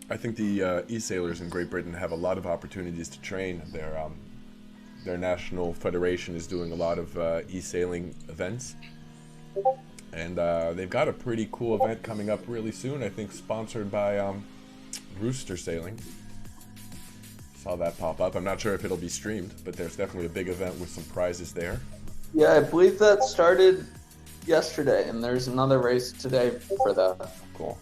I think the e-sailors in Great Britain have a lot of opportunities to train. Their national federation is doing a lot of e-sailing events, and they've got a pretty cool event coming up really soon. I think sponsored by Rooster Sailing. Saw that pop up. I'm not sure if it'll be streamed, but there's definitely a big event with some prizes there. Yeah, I believe that started yesterday, and there's another race today for that. Cool.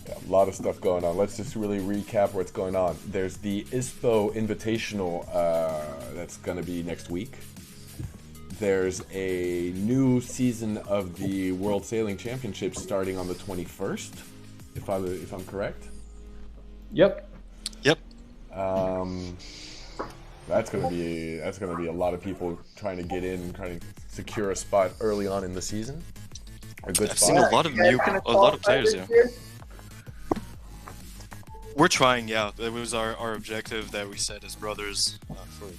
Yeah, a lot of stuff going on. Let's just really recap what's going on. There's the ISPO Invitational that's going to be next week. There's a new season of the World Sailing Championships starting on the 21st, if I'm correct. Yep. Yep. That's gonna be a lot of people trying to get in and trying to secure a spot early on in the season. A good I've spot. seen a lot of players. Yeah. We're trying. Yeah, it was our objective that we set as brothers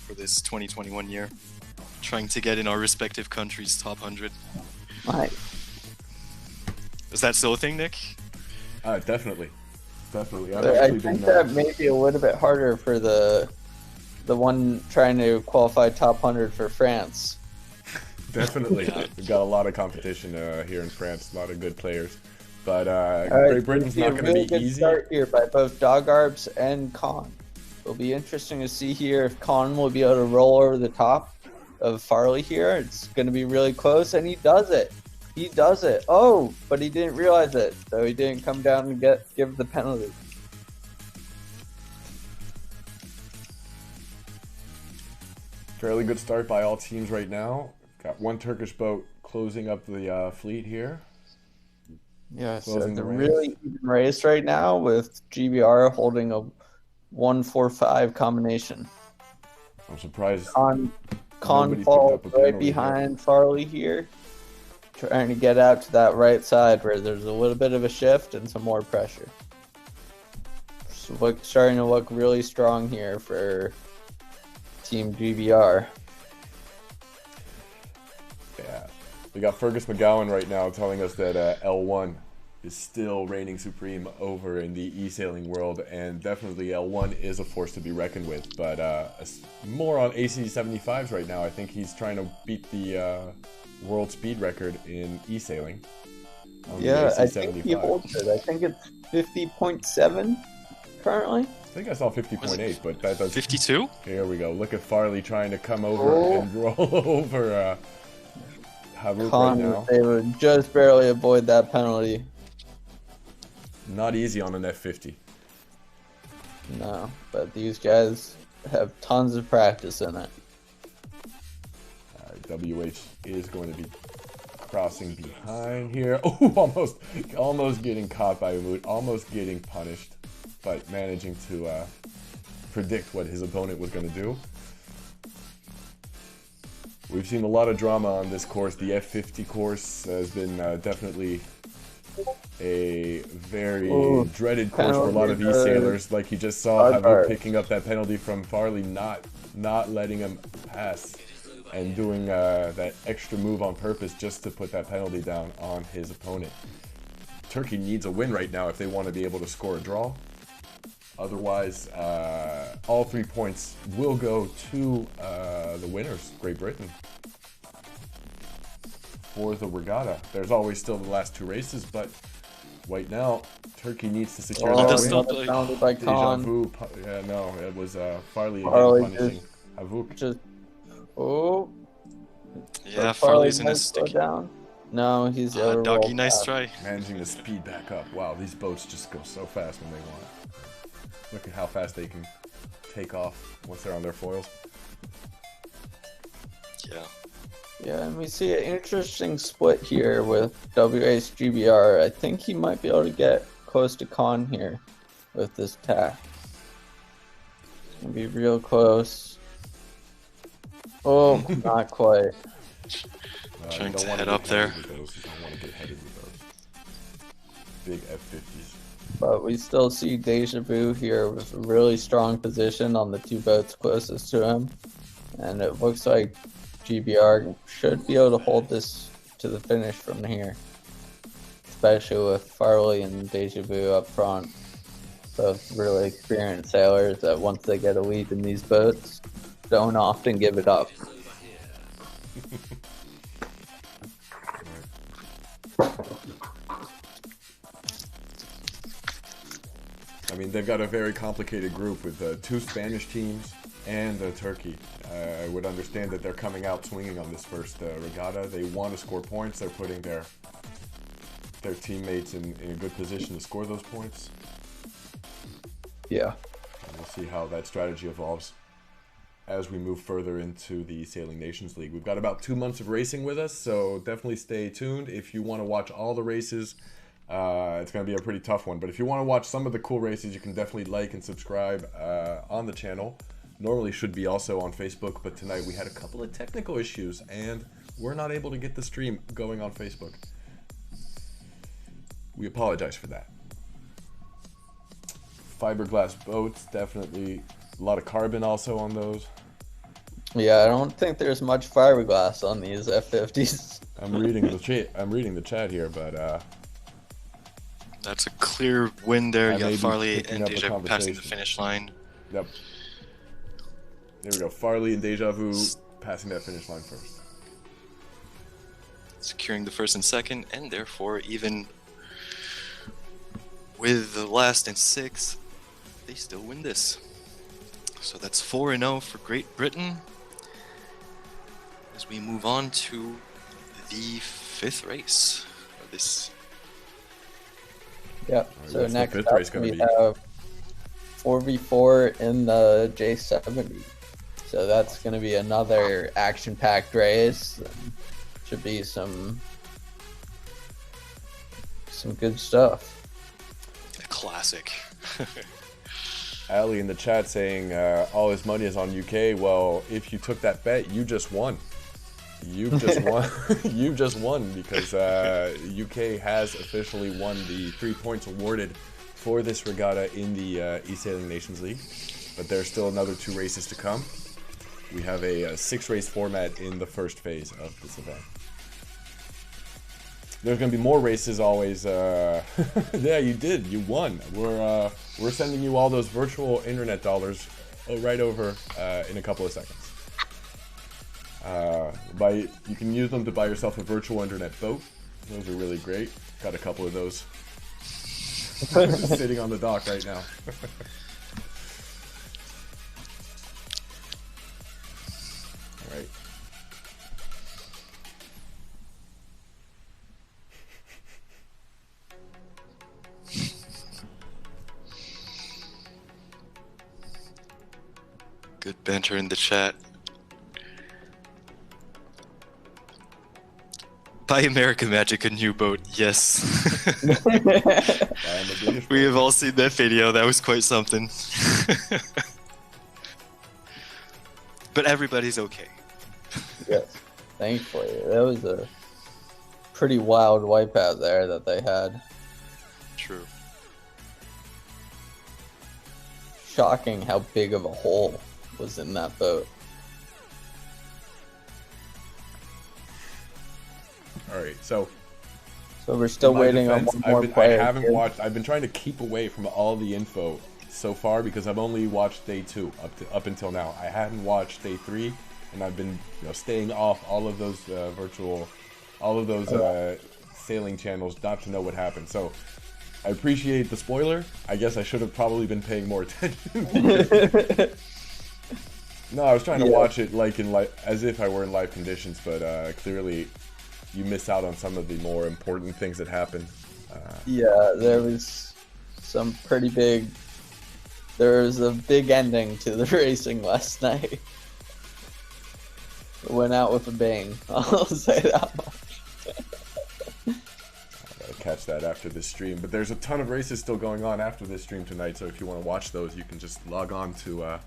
for this 2021 year, trying to get in our respective countries' top 100. Right. Is that still a thing, Nick? Definitely. I think that may be a little bit harder for the one trying to qualify top 100 for France. Definitely. We've got a lot of competition here in France, a lot of good players. But Right, Great Britain's not going to really be good easy. start here by both Dogarbs and Khan. It'll be interesting to see here if Khan will be able to roll over the top of Farley here. It's going to be really close, and he does it. He does it. Oh, but he didn't realize it, so he didn't come down and give the penalty. Fairly good start by all teams right now. Got one Turkish boat closing up the fleet here. Yeah, so Closing it's a the race. really even race right now with GBR holding a 1-4-5 combination. I'm surprised. Khan Nobody picked falls up a right penalty here. behind Farley here, trying to get out to that right side where there's a little bit of a shift and some more pressure. So starting to look really strong here for Team GBR. Yeah. We got Fergus McGowan right now telling us that L1 is still reigning supreme over in the e-sailing world, and definitely L1 is a force to be reckoned with, but more on AC75s right now. I think he's trying to beat the world speed record in e-sailing. Yeah, I think he holds it. I think it's 50.7 currently. I think I saw 50.8, but that does... 52? Here we go. Look at Farley trying to come over and roll over Haruk right now. They would just barely avoid that penalty. Not easy on an F50. No, but these guys have tons of practice in it. WH is going to be crossing behind here. Oh, almost getting caught by Woot, almost getting punished, but managing to predict what his opponent was going to do. We've seen a lot of drama on this course. The F50 course has been definitely a very dreaded course for a lot of e-sailers. Like you just saw, Havok picking up that penalty from Farley, not letting him pass, and doing that extra move on purpose just to put that penalty down on his opponent. Turkey needs a win right now if they want to be able to score a draw. Otherwise, all 3 points will go to the winners, Great Britain, for the regatta. There's always still the last 2 races, but right now, Turkey needs to secure that win. By Khan. Yeah, no, it was Farley again punishing Havok. Yeah, Farley's in his sticky. Down. No, he's Doggy, nice try. Managing to speed back up. Wow, these boats just go so fast when they want. Look at how fast they can take off once they're on their foils. Yeah. Yeah, and we see an interesting split here with WH GBR. I think he might be able to get close to Khan here with this tack. It's gonna be real close. Oh, not quite. Trying to head up there. You don't want to get headed with those big F50s. But we still see Deja Vu here with a really strong position on the 2 boats closest to him. And it looks like GBR should be able to hold this to the finish from here. especially with Farley and Deja Vu up front. Both really experienced sailors that once they get a lead in these boats, don't often give it up. I mean, they've got a very complicated group with 2 Spanish teams and Turkey. I would understand that they're coming out swinging on this first regatta. They want to score points. They're putting their teammates in a good position to score those points. Yeah. And we'll see how that strategy evolves as we move further into the Sailing Nations League. We've got about 2 months of racing with us, so definitely stay tuned. If you want to watch all the races, it's going to be a pretty tough one. But if you want to watch some of the cool races, you can definitely like and subscribe on the channel. Normally should be also on Facebook, but tonight we had a couple of technical issues, and we're not able to get the stream going on Facebook. We apologize for that. Fiberglass boats, definitely a lot of carbon also on those. Yeah, I don't think there's much fiberglass on these F50s. I'm reading the chat here, but that's a clear win there. You got Farley and up a Deja Vu passing the finish line. Yep. There we go. Farley and Deja Vu passing that finish line first. Securing the first and second, and therefore even with the last and sixth, they still win this. So that's 4-0 for Great Britain. As we move on to the 5th race of this. Yep. Right, So next up we be? have 4v4 in the J70. So that's going to be another action-packed race. Should be some good stuff. A classic. Ali in the chat saying all his money is on UK. Well, if you took that bet, you just won. You just won. You just won because UK has officially won the 3 points awarded for this regatta in the eSailing Nations League. But there's still another 2 races to come. We have a 6-race format in the first phase of this event. There's going to be more races always. Yeah, you did. You won. We're sending you all those virtual internet dollars right over in a couple of seconds. You can use them to buy yourself a virtual internet boat. Those are really great. Got a couple of those sitting on the dock right now. All right. Good banter in the chat. Buy American Magic a new boat, yes. We have all seen that video, that was quite something. But everybody's okay. Yes, thankfully. That was a pretty wild wipeout there that they had. True. Shocking how big of a hole was in that boat. All right, so we're still waiting on one more player. I've been trying to keep away from all the info so far because I've only watched day 2 up until now. I hadn't watched day 3, and I've been staying off all of those sailing channels not to know what happened. So I appreciate the spoiler. I guess I should have probably been paying more attention. No, I was trying to watch it as if I were in live conditions, but clearly you miss out on some of the more important things that happen. Yeah, there was some pretty big. There was a big ending to the racing last night. It went out with a bang. I'll say that much. I gotta catch that after this stream. But there's a ton of races still going on after this stream tonight, so if you want to watch those, you can just log on to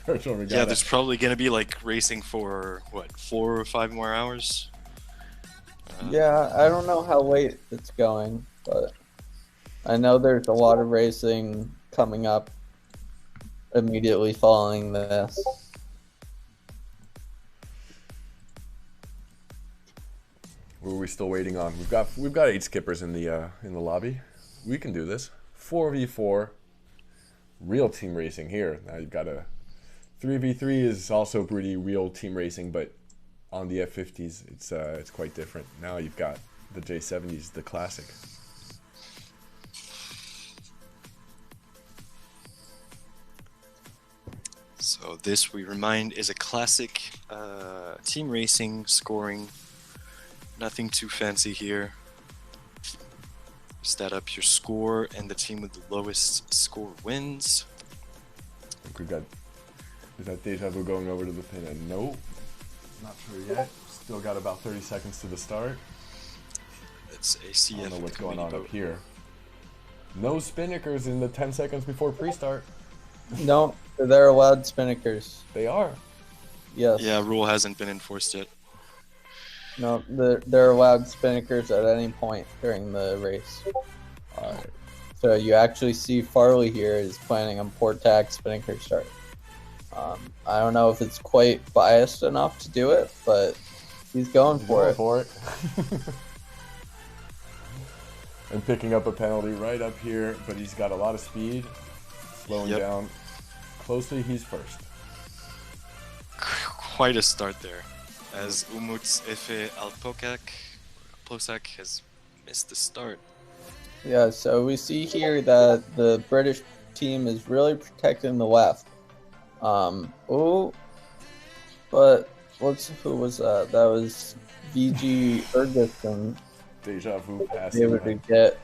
Virtual Regatta. Yeah, there's probably gonna be racing for what, 4 or 5 more hours. Yeah, I don't know how late it's going, but I know there's a lot of racing coming up immediately following this. Who are we still waiting on? We've got 8 skippers in the lobby. We can do this. 4v4, real team racing here. Now you've got a 3v3 is also pretty real team racing, but on the F50s it's quite different. Now you've got the J70s, the classic. So this, we remind, is a classic team racing scoring. Nothing too fancy here. Stat up your score, and the team with the lowest score wins. I think we got. Is that Deja Vu going over to the pin? And no, not sure yet. Still got about 30 seconds to the start. It's ACF. I don't know what's going on up here. No spinnakers in the 10 seconds before pre-start. No, they're allowed spinnakers. They are. Yes. Yeah, rule hasn't been enforced yet. No, they're allowed spinnakers at any point during the race. So you actually see Farley here is planning on port tack spinnaker start. I don't know if it's quite biased enough to do it, but he's going for it. And picking up a penalty right up here, but he's got a lot of speed. Slowing down. Closely, he's first. Quite a start there, as Umut's Efe Alposak has missed the start. Yeah, so we see here that the British team is really protecting the left. But who was that? That was VG Ferguson. Deja Vu passing. Able to get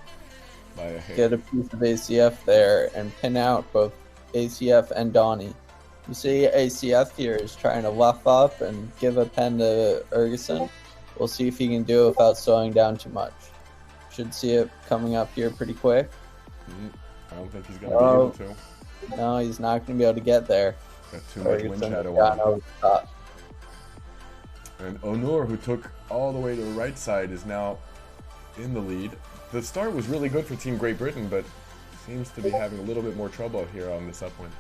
a piece of ACF there and pin out both ACF and Donnie. You see ACF here is trying to luff up and give a pen to Ferguson. We'll see if he can do it without slowing down too much. Should see it coming up here pretty quick. I don't think he's going to be able to. No, he's not going to be able to get there. Got too much wind shadow on. Top. And Onur, who took all the way to the right side, is now in the lead. The start was really good for Team Great Britain, but seems to be having a little bit more trouble here on this upwind.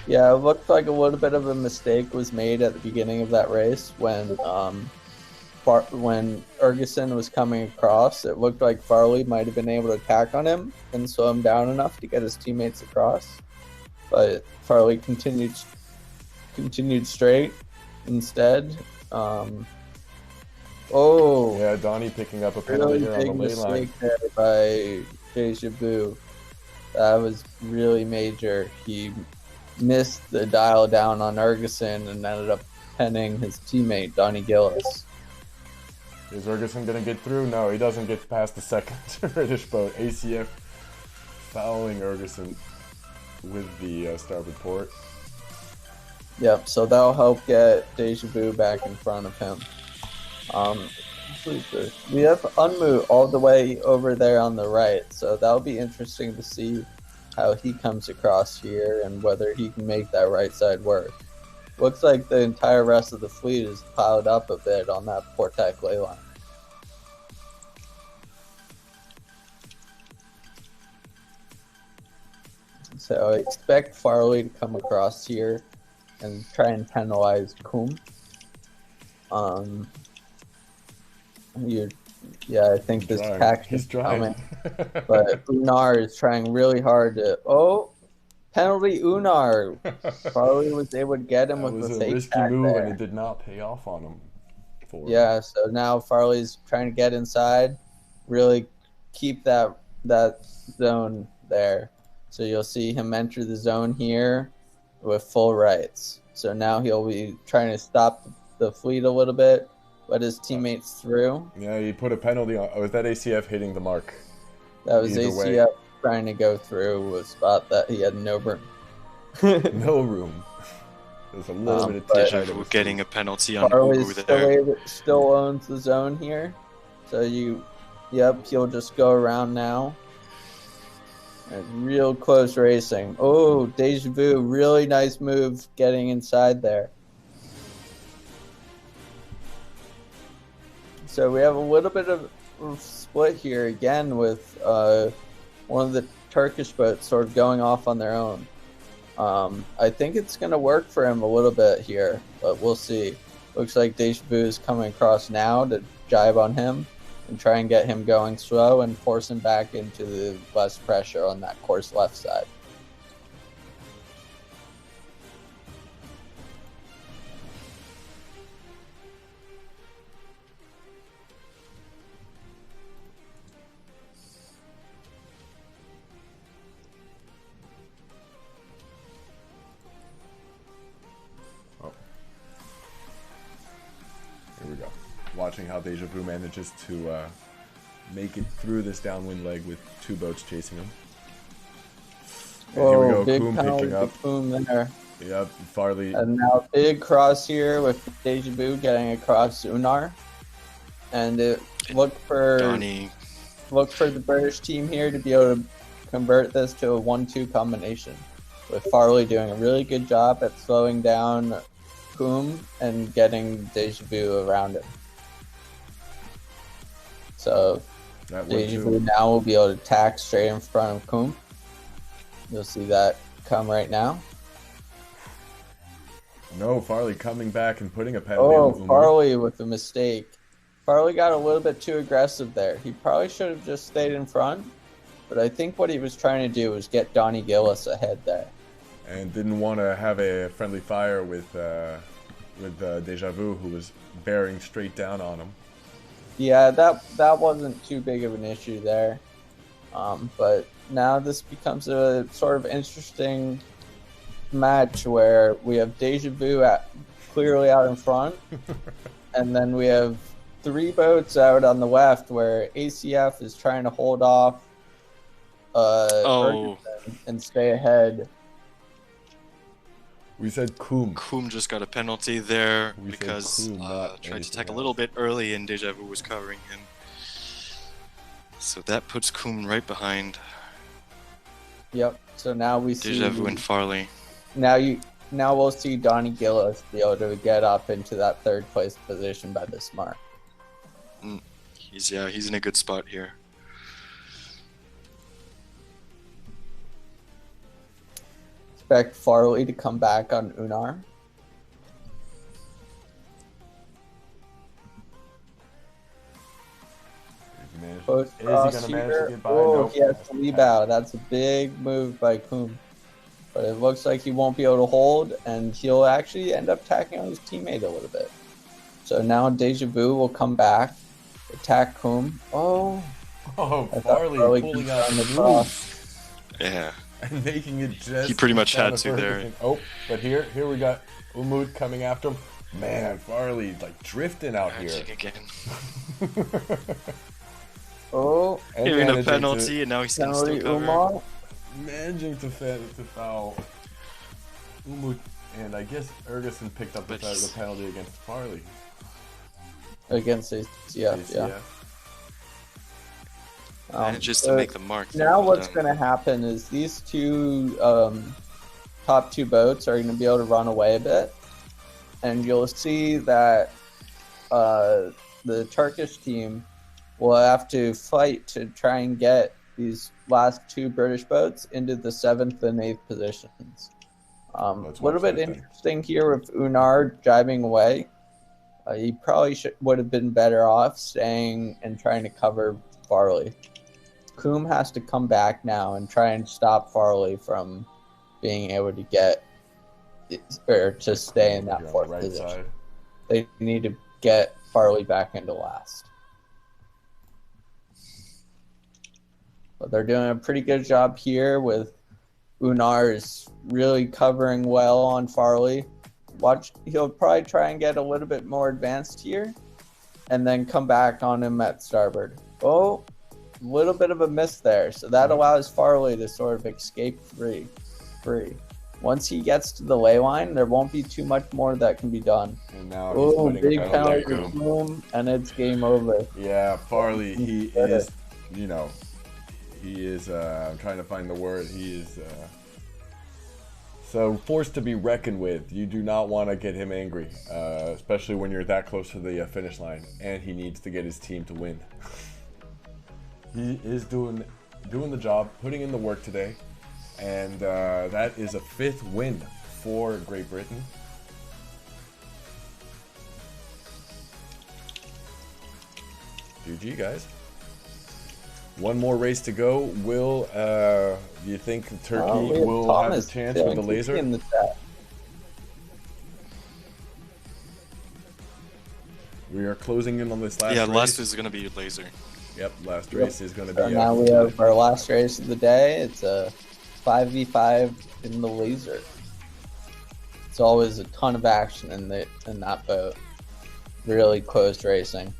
Yeah, it looked like a little bit of a mistake was made at the beginning of that race when Ferguson was coming across. It looked like Farley might have been able to attack on him and slow him down enough to get his teammates across. But Farley continued straight instead. Yeah, Donnie picking up a penalty here on the lay line. There by Deja Vu. That was really major. He missed the dial down on Ferguson and ended up penning his teammate Donnie Gillis. Is Ferguson going to get through? No, he doesn't get past the second British boat. ACF fouling Ferguson with the starboard port. Yep, so that'll help get Deja Vu back in front of him. We have Unmu all the way over there on the right, so that'll be interesting to see how he comes across here and whether he can make that right side work. Looks like the entire rest of the fleet is piled up a bit on that port tack ley line. So I expect Farley to come across here and try and penalize Kum. I think this tack is coming. But Unar is trying really hard to... Penalty Unar. Farley was able to get him with the fake risky tack move, there. and it did not pay off on him. So now Farley's trying to get inside, really keep that zone there. So you'll see him enter the zone here with full rights. So now he'll be trying to stop the fleet a little bit, let his teammates through. Yeah, he put a penalty on. Was that ACF hitting the mark? That was ACF trying to go through a spot that he had no room. No room. There's a little bit of Deja Vu getting a penalty on Ugu there. Still owns the zone here. So he'll just go around now. And real close racing. Oh, Deja Vu, really nice move getting inside there. So we have a little bit of split here again with one of the Turkish boats sort of going off on their own. I think it's going to work for him a little bit here, but we'll see. Looks like Deja Vu is coming across now to jibe on him and try and get him going slow and force him back into the less pressure on that course left side. Here we go. Watching how Deja Vu manages to make it through this downwind leg with 2 boats chasing him. And here we go, big Coom penalty picking up. for Coom there. Yep, Farley. And now big cross here with Deja Vu getting across Unar. And look for the British team here to be able to convert this to a 1-2 combination. With Farley doing a really good job at slowing down Coom and getting Deja Vu around him. So Deja Vu now will be able to attack straight in front of Coom. You'll see that come right now. No, Farley coming back and putting a penalty on Umar. Farley with a mistake. Farley got a little bit too aggressive there. He probably should have just stayed in front, but I think what he was trying to do was get Donnie Gillis ahead there. And didn't want to have a friendly fire with Deja Vu, who was bearing straight down on him. Yeah, that wasn't too big of an issue there. But now this becomes a sort of interesting match where we have Deja Vu clearly out in front, and then we have 3 boats out on the left where ACF is trying to hold off and stay ahead. We said Coom. Coom just got a penalty there because tried to attack a little bit early and Deja Vu was covering him. So that puts Coom right behind. Yep. So now we see Deja Vu and Farley. Now we'll see Donnie Gillis be able to get up into that 3rd place position by this mark. He's in a good spot here. Expect Farley to come back on Unar. Is he going to manage to get by? Nope. He has to rebound. That's a big move by Coom. But it looks like he won't be able to hold, and he'll actually end up attacking on his teammate a little bit. So now Deja Vu will come back, attack Coom. Farley pulling out the cross. Yeah. And making it just... He pretty much had to there. Oh, but here we got Umut coming after him. Man, Farley like drifting out here. Again. And giving a penalty, and now he's going to still cover. Managing to foul Umut, and I guess Ergison picked up the penalty against Farley. Against ACF, yeah. Manages to make the mark. Now what's going to happen is these top 2 boats are going to be able to run away a bit, and you'll see that the Turkish team will have to fight to try and get these last 2 British boats into the 7th and 8th positions. A little bit interesting here with Unar driving away. He probably would have been better off staying and trying to cover Farley. Coom has to come back now and try and stop Farley from being able to get or to stay in that 4th position. Side. They need to get Farley back into last. But they're doing a pretty good job here with Unar's really covering well on Farley. He'll probably try and get a little bit more advanced here and then come back on him at starboard. Oh, a little bit of a miss there. So that allows Farley to sort of escape free. Once he gets to the ley line, there won't be too much more that can be done. And now big penalty to Coom, and it's game over. Yeah, Farley, he is, I'm trying to find the word, he is so forced to be reckoned with. You do not want to get him angry, especially when you're that close to the finish line, and he needs to get his team to win. He is doing the job, putting in the work today, and that is a 5th win for Great Britain. GG, guys. One more race to go. Will you think Turkey will have a chance with the laser? In the chat. We are closing in on this last race. Yeah, last is going to be laser. Yep, last race is going to be... now we have our last race of the day. It's a 5v5 in the laser. It's always a ton of action in that boat. Really close racing.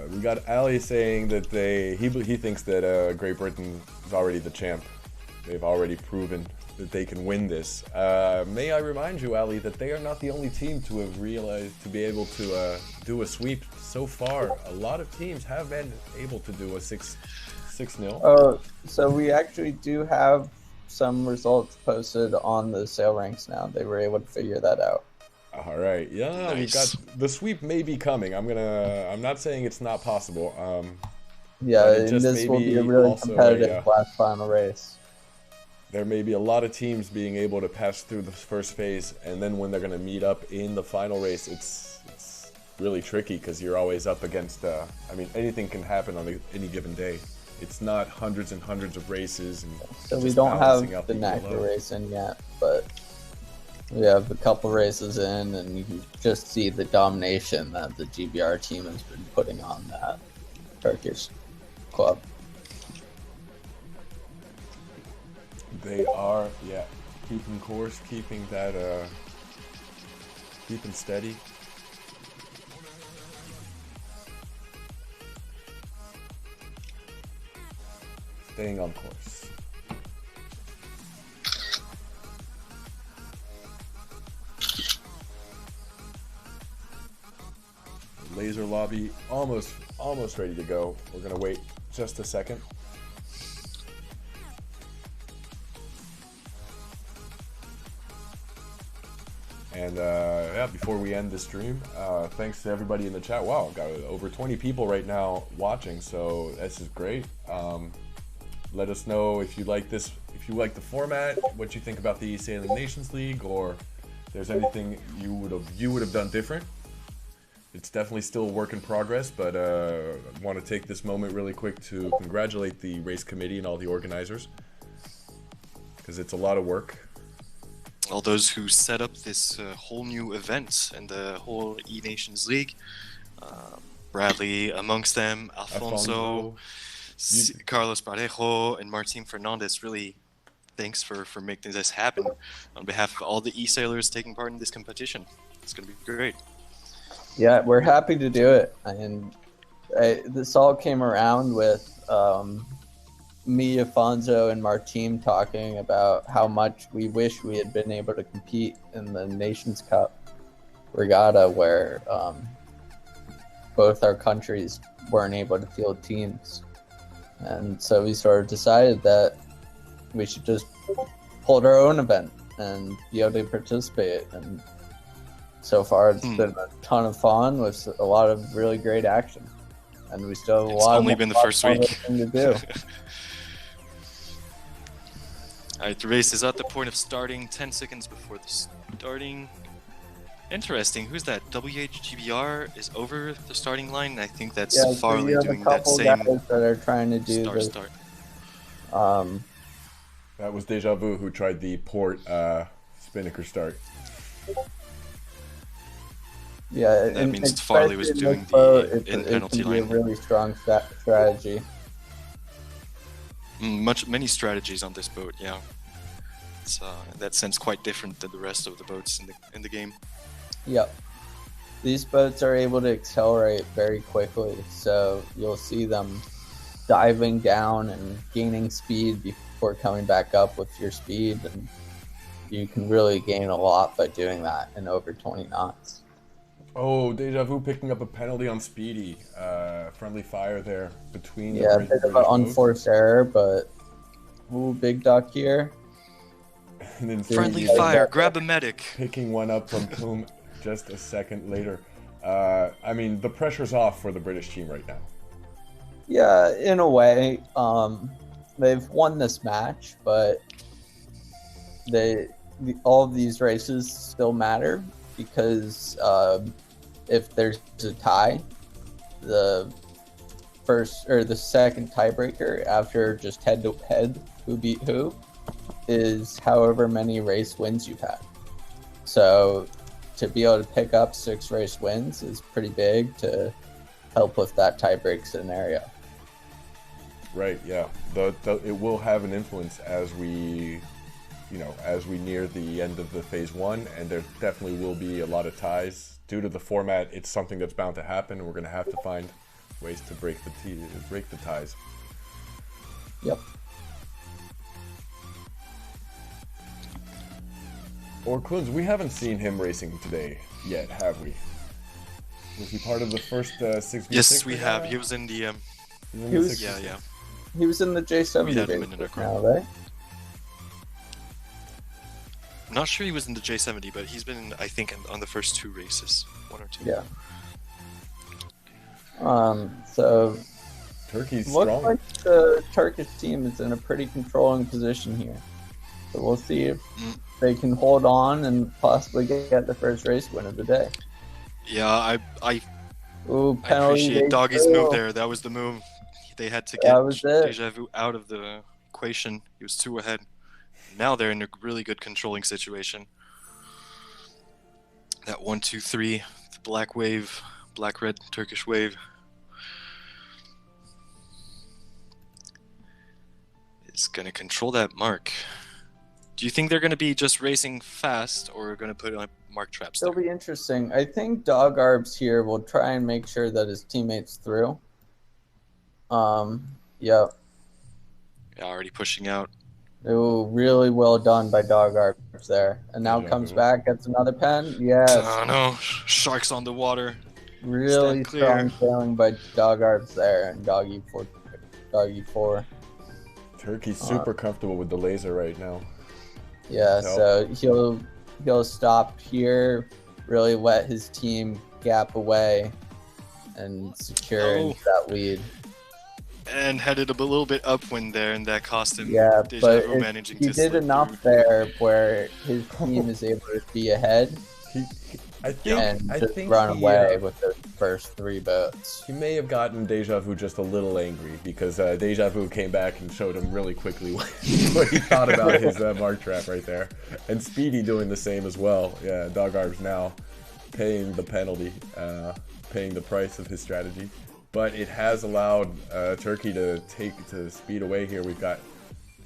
We got Ali saying that he thinks that Great Britain is already the champ. They've already proven that they can win this. May I remind you, Ali, that they are not the only team to have realized to be able to do a sweep so far. A lot of teams have been able to do a 6-0. Oh, so we actually do have some results posted on the sale ranks now. They were able to figure that out. All right, yeah, nice. We've got the sweep may be coming. I'm not saying it's not possible. Yeah, and this will be a really competitive last final race. There may be a lot of teams being able to pass through the first phase, and then when they're going to meet up in the final race, it's really tricky because you're always up against. I mean, anything can happen on any given day. It's not hundreds and hundreds of races. And so we don't have the NACA race in yet, but we have a couple races in, and you can just see the domination that the GBR team has been putting on that Turkish club. They are, yeah, keeping course, keeping that, keeping steady. Staying on course. Laser lobby almost ready to go. We're gonna wait just a second. And yeah, before we end the stream, thanks to everybody in the chat. Wow, got over 20 people right now watching, so this is great. Let us know if you like this, if you like the format, what you think about the eSailing Nations League, or if there's anything you would have done different. It's definitely still a work in progress, but I want to take this moment really quick to congratulate the race committee and all the organizers, because it's a lot of work. All those who set up this whole new event and the whole eNations League, Bradley amongst them, Alfonso, Carlos Parejo, and Martin Fernandez. Really, thanks for making this happen on behalf of all the eSailors taking part in this competition. It's going to be great. Yeah, we're happy to do it. And this all came around with me, Afonso, and Martin talking about how much we wish we had been able to compete in the Nations Cup regatta, where both our countries weren't able to field teams. And so we sort of decided that we should just hold our own event and be able to participate. And so far it's been a ton of fun with a lot of really great action. And we still have a lot only been the first week to do. Alright, the race is at the point of starting, 10 seconds before the starting. Interesting, who's that? GBR is over the starting line. I think that's Farley doing that same guys that are trying to do start. That was Deja Vu who tried the port Spinnaker start. Yeah, that means Farley was doing the in-penalty line. It's a really strong strategy. Many strategies on this boat, yeah. It's in that sense quite different than the rest of the boats in the game. Yep. These boats are able to accelerate very quickly, so you'll see them diving down and gaining speed before coming back up with your speed, and you can really gain a lot by doing that in over 20 knots. Oh, Deja Vu picking up a penalty on Speedy. Friendly fire there between the a bit of an unforced error, but big duck here. And then friendly fire, grab a medic. Picking one up from Poom just a second later. I mean, the pressure's off for the British team right now. Yeah, in a way. They've won this match, but all of these races still matter. because if there's a tie, the first or the second tiebreaker after just head to head who beat who is however many race wins you've had. So to be able to pick up 6 race wins is pretty big to help with that tiebreak scenario. Right, yeah. It will have an influence as we near the end of the phase 1, and there definitely will be a lot of ties. Due to the format, it's something that's bound to happen, and we're going to have to find ways to break the ties. Yep. Or Clunes, we haven't seen him racing today yet, have we? Was he part of the first 6v6? Yes, we have. He was in the yeah. He was in the J70 We had him in race our now, right? I'm not sure he was in the J70, but he's been, I think, on the first 2 races. 1 or 2. Yeah. So Turkey's looks strong. like the Turkish team is in a pretty controlling position here. So we'll see if they can hold on and possibly get the first race win of the day. Yeah, I Ooh, I penalty appreciate day Doggy's 2. move there. That was the move. They had to get That was it. Deja Vu out of the equation. He was 2 ahead. Now they're in a really good controlling situation. That 1, 2, 3, the black wave, black-red Turkish wave. Is going to control that mark. Do you think they're going to be just racing fast, or going to put on mark traps there? It'll be interesting. I think Dog Arbs here will try and make sure that his teammates through. Yeah. Yeah, already pushing out. Ooh, really well done by Dog Arbs there. And now comes back, gets another pen. Yes. Oh no, sharks on the water. Really Stand clear. strong sailing by Dog Arbs there and Doggy 4. Turkey's super comfortable with the laser right now. Yeah, so he'll stop here, really let his team gap away and secure that lead. And headed a little bit upwind there, and that cost him. Yeah, Deja Vu but managing he to did slip enough through. there where his team is able to be ahead I think run away with the first 3 boats. He may have gotten Deja Vu just a little angry because Deja Vu came back and showed him really quickly what he thought about his mark trap right there. And Speedy doing the same as well. Yeah, Dog Arbs now paying the penalty, paying the price of his strategy. But it has allowed Turkey to speed away here. We've got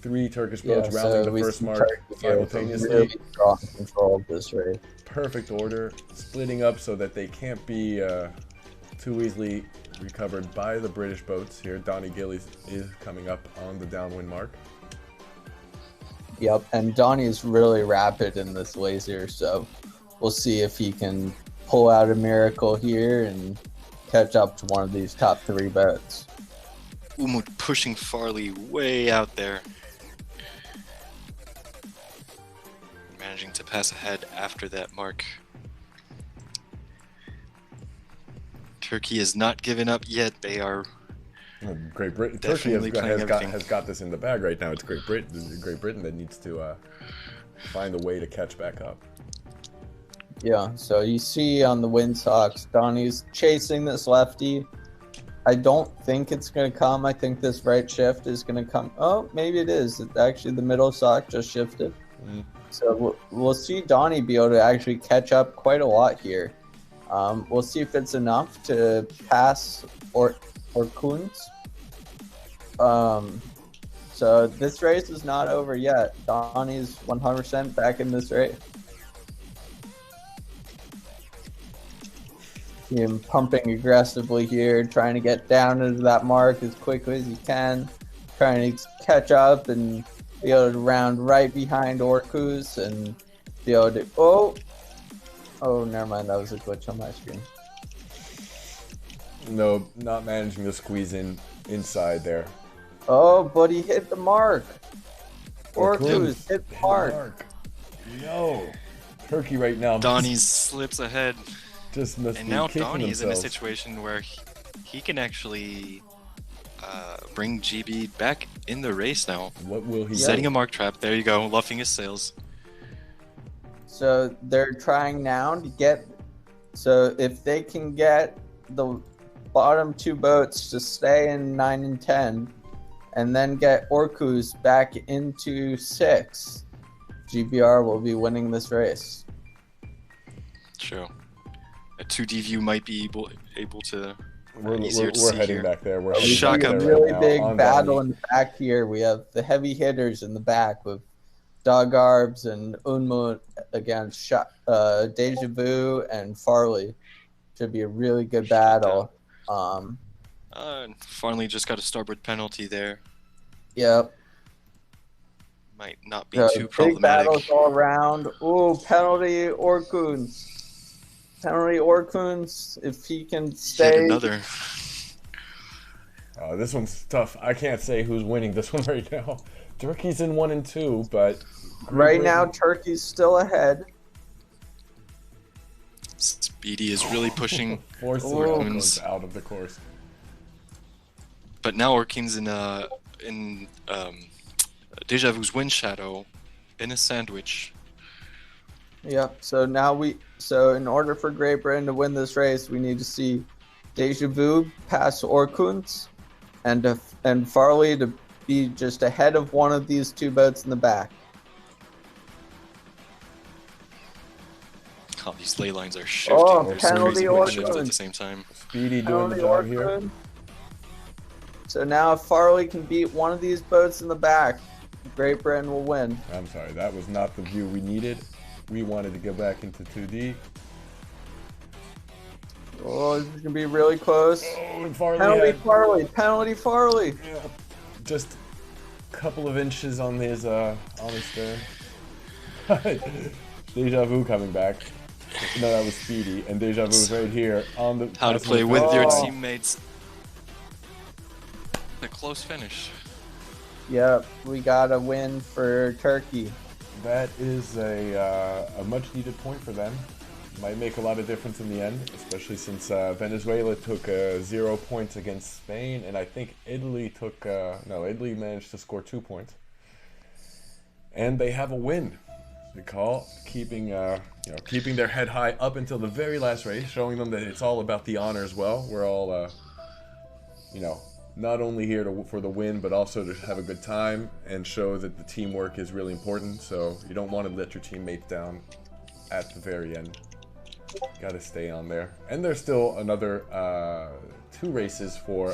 3 Turkish boats rounding the first mark simultaneously. Really strong control of this race. Perfect order, splitting up so that they can't be too easily recovered by the British boats here. Donnie Gillies is coming up on the downwind mark. Yep, and Donnie is really rapid in this laser, so we'll see if he can pull out a miracle here and catch up to one of these top 3 boats. Umut pushing Farley way out there. Managing to pass ahead after that mark. Turkey is not giving up yet. They are Great Britain. Turkey has got this in the bag right now. It's Great Britain that needs to find a way to catch back up. Yeah, so you see on the windsocks, Donnie's chasing this lefty. I don't think it's going to come. I think this right shift is going to come. Oh, maybe it is. Actually, the middle sock just shifted. So we'll see Donnie be able to actually catch up quite a lot here. We'll see if it's enough to pass or Kunz. So this race is not over yet. Donnie's 100% back in this race. See him pumping aggressively here, trying to get down into that mark as quickly as he can, trying to catch up and be able to round right behind Orkuz and be able to... Oh, never mind. That was a glitch on my screen. No, not managing to squeeze inside there. Oh, but he hit the mark. Orkuz hit the mark. No. Turkey right now. Donnie slips ahead. Just must and be now kicking Donnie is in a themselves. situation where he can actually bring GB back in the race now. What will he Setting a mark trap. There you go. Luffing his sails. So they're trying now to get. So if they can get the bottom 2 boats to stay in 9 and 10, and then get Orcus back into 6, GBR will be winning this race. True. A 2D view might be able to. We're We're heading back there. We're We heading see back a there really right big now. battle in the back here. We have the heavy hitters in the back with Dogarbs and Unmo against Deja Vu and Farley. Should be a really good battle. Farley just got a starboard penalty there. Yep. Might not be too big problematic. battles all around. Ooh, penalty Orkuns. Penalty Orkuns, if he can stay. Yet another. This one's tough. I can't say who's winning this one right now. Turkey's in 1 and 2, but right now Turkey's still ahead. Speedy is really pushing Orkuns out of the course. But now Orkin's in Deja Vu's wind shadow in a sandwich. Yeah, so now in order for Great Britain to win this race, we need to see Deja Vu pass Orkuns and Farley to be just ahead of one of these 2 boats in the back. Oh, these ley lines are shifting. There's penalty crazy shift at the same time. Speedy doing the job here. So now if Farley can beat one of these boats in the back, Great Britain will win. I'm sorry, that was not the view we needed. We wanted to go back into 2D. Oh, this is going to be really close. Oh, and Farley Penalty Farley. Yeah. Just a couple of inches on his stern. Deja Vu coming back. No, that was Speedy, and Deja Vu's right here on the. How to play with your teammates. A close finish. Yep, we got a win for Turkey. That is a much-needed point for them. Might make a lot of difference in the end, especially since Venezuela took 0 points against Spain, and I think Italy took Italy managed to score 2 points, and they have a win. They call keeping their head high up until the very last race, showing them that it's all about the honor as well. We're all not only here for the win, but also to have a good time and show that the teamwork is really important. So you don't want to let your teammates down at the very end. Got to stay on there. And there's still another 3 races for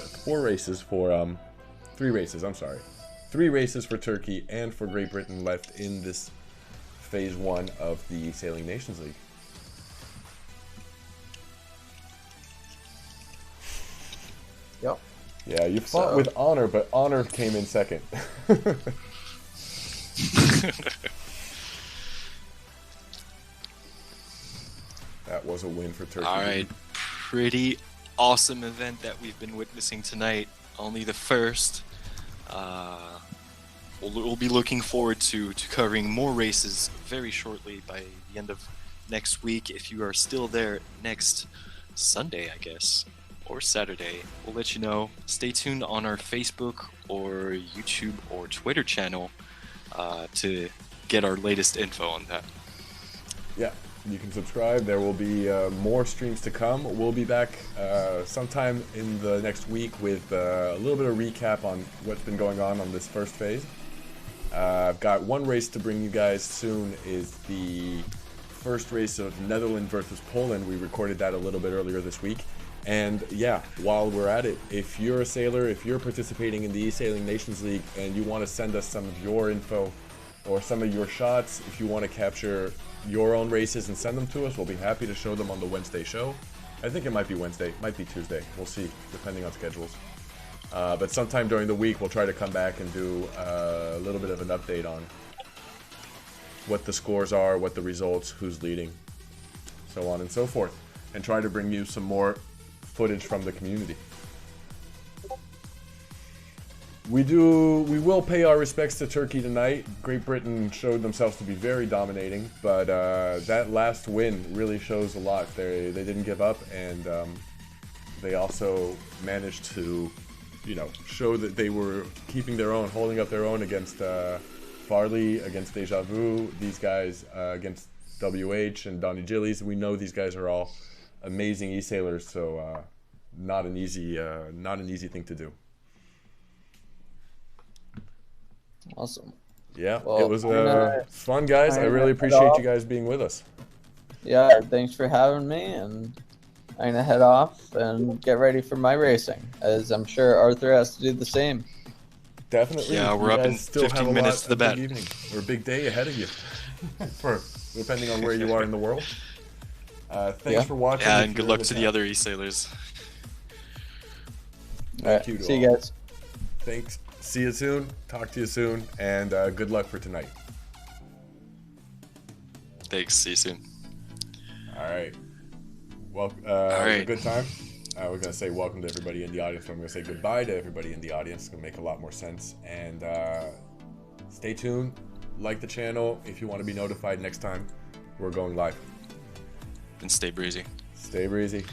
Turkey and for Great Britain left in this Phase 1 of the eSailing Nations League. Yep. Yeah, you fought with honor, but honor came in second. That was a win for Turkey. Alright, pretty awesome event that we've been witnessing tonight. Only the first. We'll be looking forward to covering more races very shortly by the end of next week. If you are still there next Sunday, I guess, or Saturday, we'll let you know. Stay tuned on our Facebook or YouTube or Twitter channel to get our latest info on that. Yeah, you can subscribe. There will be more streams to come. We'll be back sometime in the next week with a little bit of recap on what's been going on this first phase. I've got one race to bring you guys soon. Is the first race of Netherlands versus Poland. We recorded that a little bit earlier this week. And yeah, while we're at it, if you're a sailor, if you're participating in the eSailing Nations League and you want to send us some of your info or some of your shots, if you want to capture your own races and send them to us, we'll be happy to show them on the Wednesday show. I think it might be Wednesday, might be Tuesday. We'll see, depending on schedules. But sometime during the week, we'll try to come back and do a little bit of an update on what the scores are, what the results, who's leading, so on and so forth, and try to bring you some more footage from the community. We will pay our respects to Turkey tonight. Great Britain showed themselves to be very dominating, but that last win really shows a lot. They didn't give up, and they also managed to, show that they were keeping their own, holding up their own against Farley, against Deja Vu, these guys, against WH and Donnie Gillies. We know these guys are all amazing eSailors, so not an easy thing to do. Awesome. Yeah, Well, it was fun, guys. I really appreciate you guys being with us. Yeah, thanks for having me, and I'm gonna head off and get ready for my racing, as I'm sure Arthur has to do the same. Definitely. Yeah, we're up in 15 minutes to the bet. Big evening or a big day ahead of you, for depending on where you are in the world. Thanks for watching. Yeah, and good luck to the other eSailors. Thank you. See you guys. Thanks. See you soon. Talk to you soon, and good luck for tonight. Thanks. See you soon. All right. Well, All right. A good time. We're gonna say welcome to everybody in the audience. But I'm gonna say goodbye to everybody in the audience. It's gonna make a lot more sense. And stay tuned. Like the channel if you want to be notified next time we're going live. And stay breezy. Stay breezy.